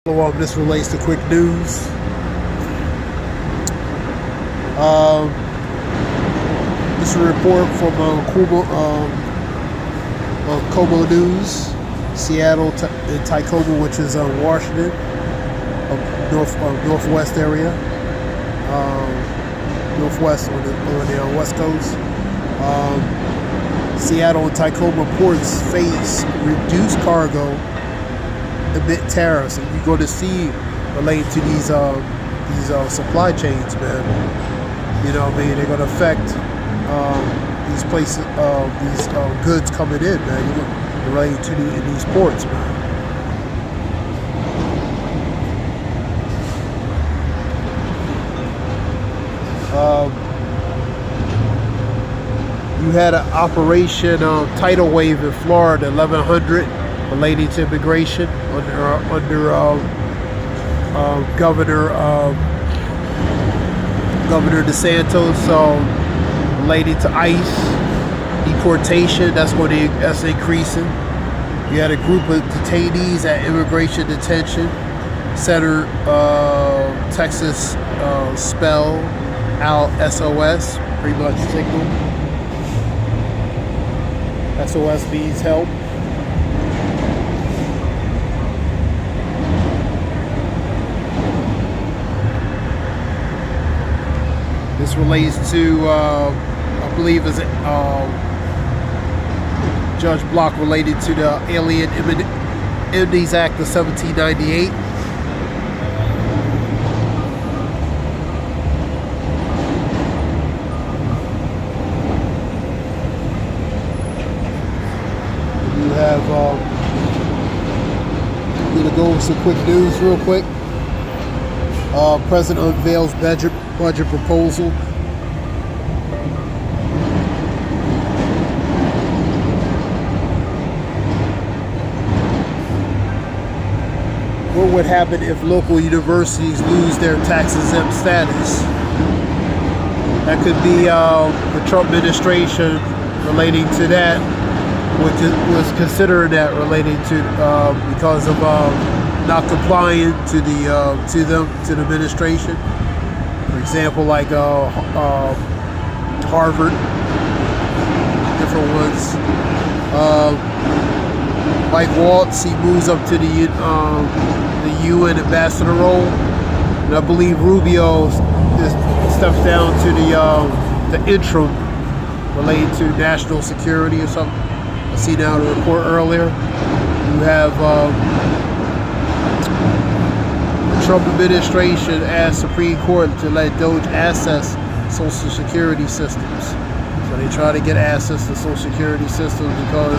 This relates to quick news. This is a report from Como News, Seattle and Tacoma, which is Washington, northwest area, northwest on the west coast. Seattle and Tacoma ports face reduced cargo amid tariffs, and you're going to see related to these supply chains, man. You know what I mean? They're going to affect these places, these goods coming in, man. Related to these ports, man. You had an operation tidal wave in Florida, 1100, relating to immigration under Governor DeSantis. So related to ICE deportation, that's increasing. You had a group of detainees at immigration detention center, Texas, spell out SOS, pretty much signal. SOS means help. This relates to, I believe, is Judge Block related to the Alien Amnesties Act of 1798. You have, I'm going to go over some quick news real quick. President unveils budget proposal. What would happen if local universities lose their tax-exempt status? That could be the Trump administration relating to that, which was considering that relating to because of not complying to the administration. For example, like Harvard, different ones. Mike Waltz, he moves up to the UN ambassador role, and I believe Rubio steps down to the interim related to national security or something. I see now the report earlier. You have the Trump administration asked Supreme Court to let Doge access Social Security systems. So they try to get access to Social Security systems because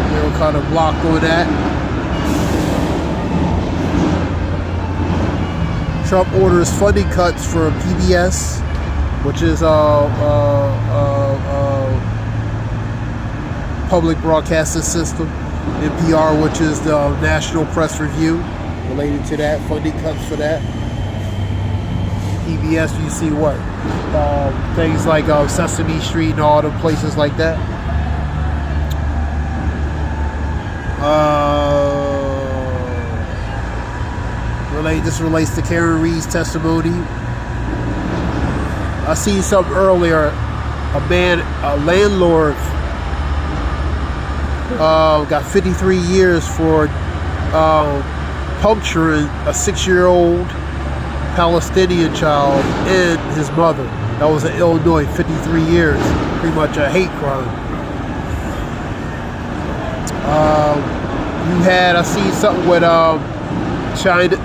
they were kind of blocked on that. Trump orders funding cuts for PBS, which is public broadcasting system, NPR, which is the National Press Review, related to that, funding cuts for that. PBS, you see what? Things like Sesame Street and all the places like that. This relates to Karen Reed's testimony. I seen something earlier. A landlord got 53 years for puncturing a 6-year-old Palestinian child and his mother. That was in Illinois, 53 years. Pretty much a hate crime. I see something with China,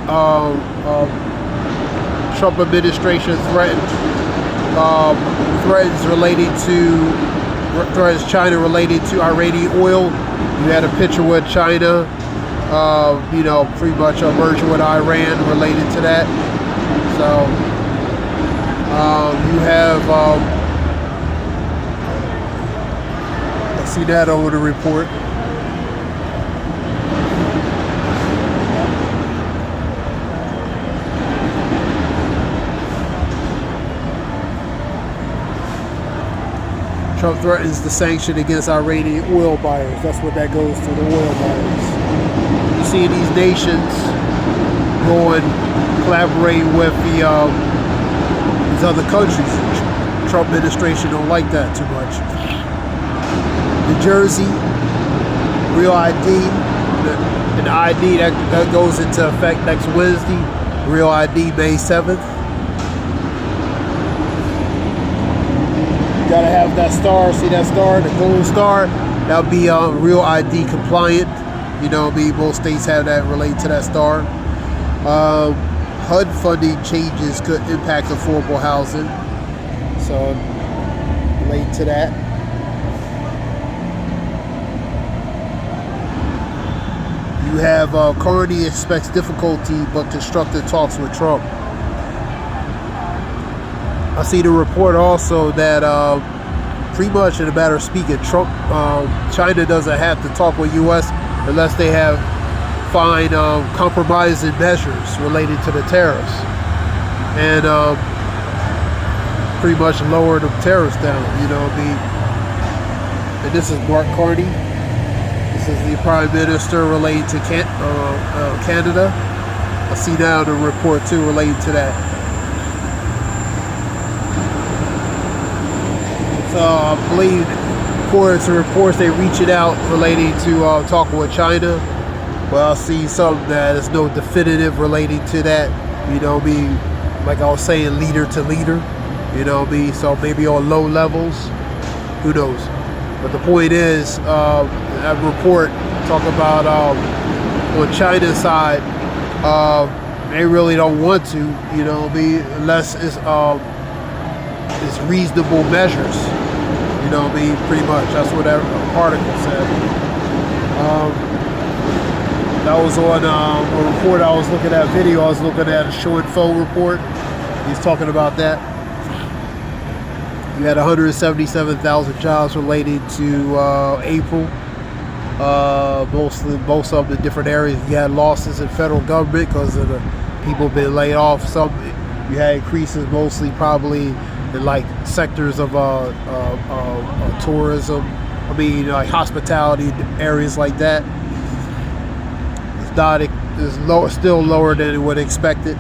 Trump administration threatens China related to Iranian oil. You had a picture with China, pretty much a merger with Iran related to that. So you have, I see that over the report. Trump threatens the sanction against Iranian oil buyers. That's what that goes to, the oil buyers. You see these nations go and collaborate with these other countries. The Trump administration don't like that too much. New Jersey, Real ID, an ID that goes into effect next Wednesday. Real ID May 7th. You gotta have that star. See that star, the gold star? That'll be Real ID compliant. You know, both states have that related to that star. HUD funding changes could impact affordable housing. So, related to that. You have Carney expects difficulty but constructive talks with Trump. I see the report also that pretty much in a matter of speaking, China doesn't have to talk with U.S. unless they find compromising measures related to the tariffs, and pretty much lower the tariffs down. You know, and this is Mark Carney. This is the Prime Minister related to Canada. I see now the report too related to that. So I believe, according to reports, they reaching out relating to talking with China. Well, I see something that is no definitive relating to that. You know, like I was saying, leader to leader. You know, so maybe on low levels. Who knows? But the point is, that report talk about on China's side, they really don't want to, you know, unless it's reasonable measures. You know, pretty much that's what that article said. That was on a report I was looking at. Video I was looking at, a show and fo report. He's talking about that. You had 177,000 jobs related to April. Most of the different areas. You had losses in federal government because of the people been laid off. Some you had increases mostly probably in like sectors of tourism. I mean, like hospitality areas like that. It's still lower than it would expected.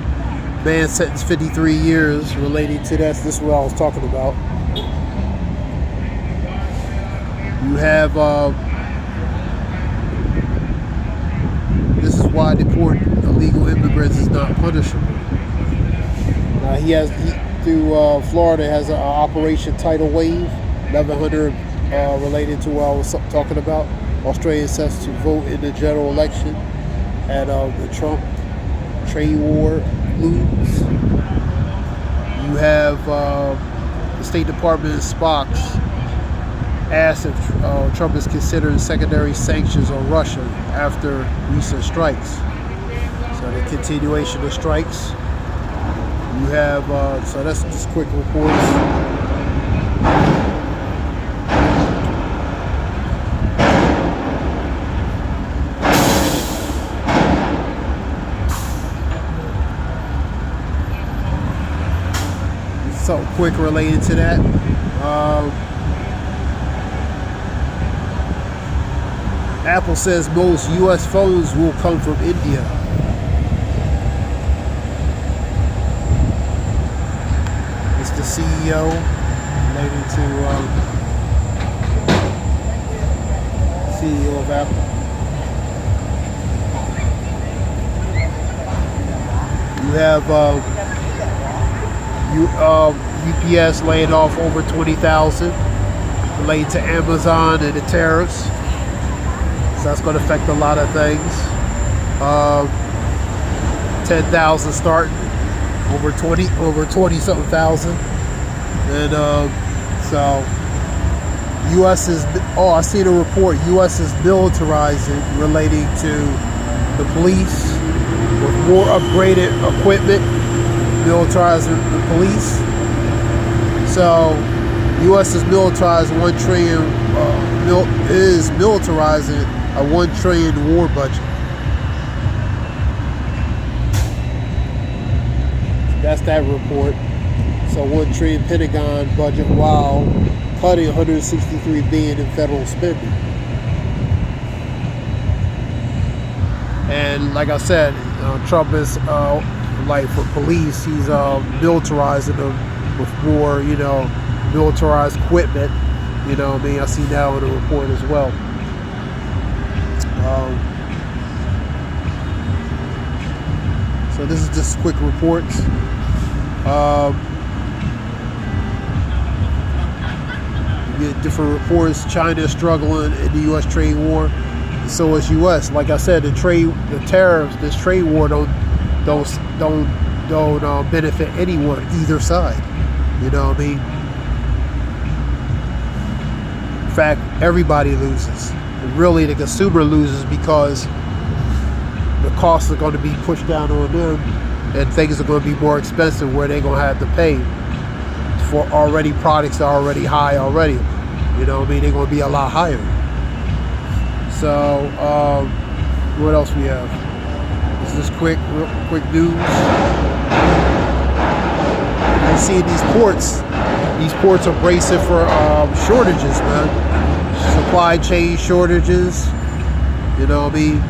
Man sentenced 53 years relating to that. This is what I was talking about. You have this is why deporting illegal immigrants is not punishable. Through Florida has an Operation Tidal Wave, 1100 related to what I was talking about. Australia sets to vote in the general election, and the Trump trade war looms. You have the State Department Spock's asked if Trump is considering secondary sanctions on Russia after recent strikes. So the continuation of strikes. You have, so that's just quick reports. Something quick related to that. Apple says most U.S. phones will come from India. It's the CEO related to CEO of Apple. You have UPS laying off over 20,000 related to Amazon and the tariffs. So that's going to affect a lot of things. 10,000 starting, over 20 something thousand, and so U.S. is. Oh, I see the report. U.S. is militarizing relating to the police with more upgraded equipment. Militarizing the police. So U.S. is militarizing $1 trillion. Is militarizing a $1 trillion war budget. That's that report. So $1 trillion Pentagon budget while cutting $163 billion in federal spending. And like I said, Trump is like for police, he's militarizing them with more, militarized equipment. You know what I mean? I see now in the report as well. So this is just quick reports. You get different reports. China is struggling in the U.S. trade war, and so is U.S. Like I said, the tariffs, this trade war don't benefit anyone, either side. You know what I mean? In fact, everybody loses. And really, the consumer loses because the costs are going to be pushed down on them, and things are going to be more expensive where they're going to have to pay for products that are already high already. You know what I mean? They're going to be a lot higher. So, what else we have? This is quick news. You see these ports. These ports are bracing for shortages, man. Supply chain shortages. You know what I mean?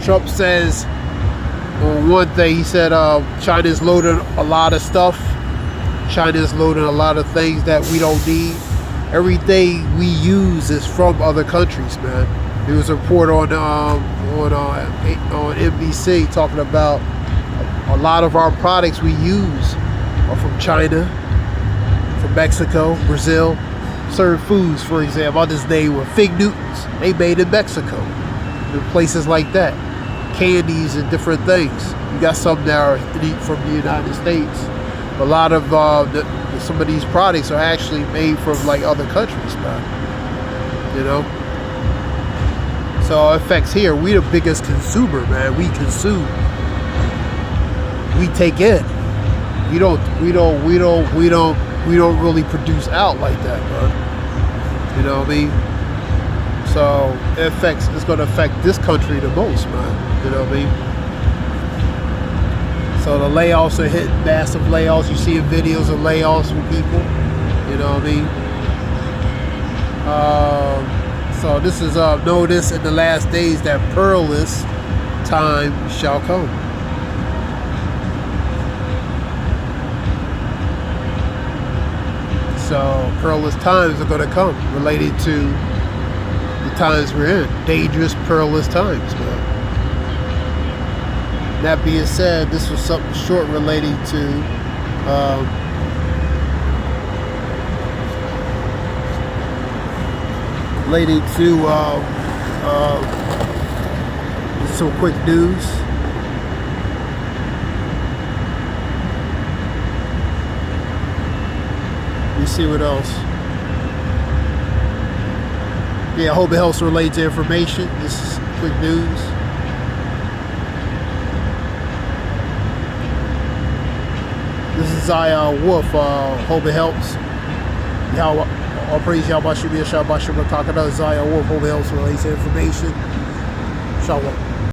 Trump says, on one thing, he said China's loading a lot of stuff. China's loading a lot of things that we don't need. Everything we use is from other countries, man. There was a report on NBC talking about a lot of our products we use are from China, from Mexico, Brazil. Certain foods, for example, I'll just name with Fig Newtons. They made in Mexico. In places like that. Candies and different things. You got some that are from the United States. A lot of some of these products are actually made from like other countries, man. You know. So it affects here. We the biggest consumer, man. We consume. We take in. We don't really produce out like that, man. You know what I mean? So it's going to affect this country the most, man. You know what I mean? So the layoffs are hitting, massive layoffs. You see videos of layoffs with people. You know what I mean? So this is notice in the last days that perilous time shall come. So perilous times are going to come related to the times we're in. Dangerous, perilous times, man. That being said, this was something short relating to some quick news. Let me see what else. Yeah, I hope it helps relate to information. This is quick news. This is Zion Wolf. Hope it helps. All praise Yahweh Shemia Shabbat Shabbat Takada. Zion Wolf. Hope it helps relate to information. Shalom.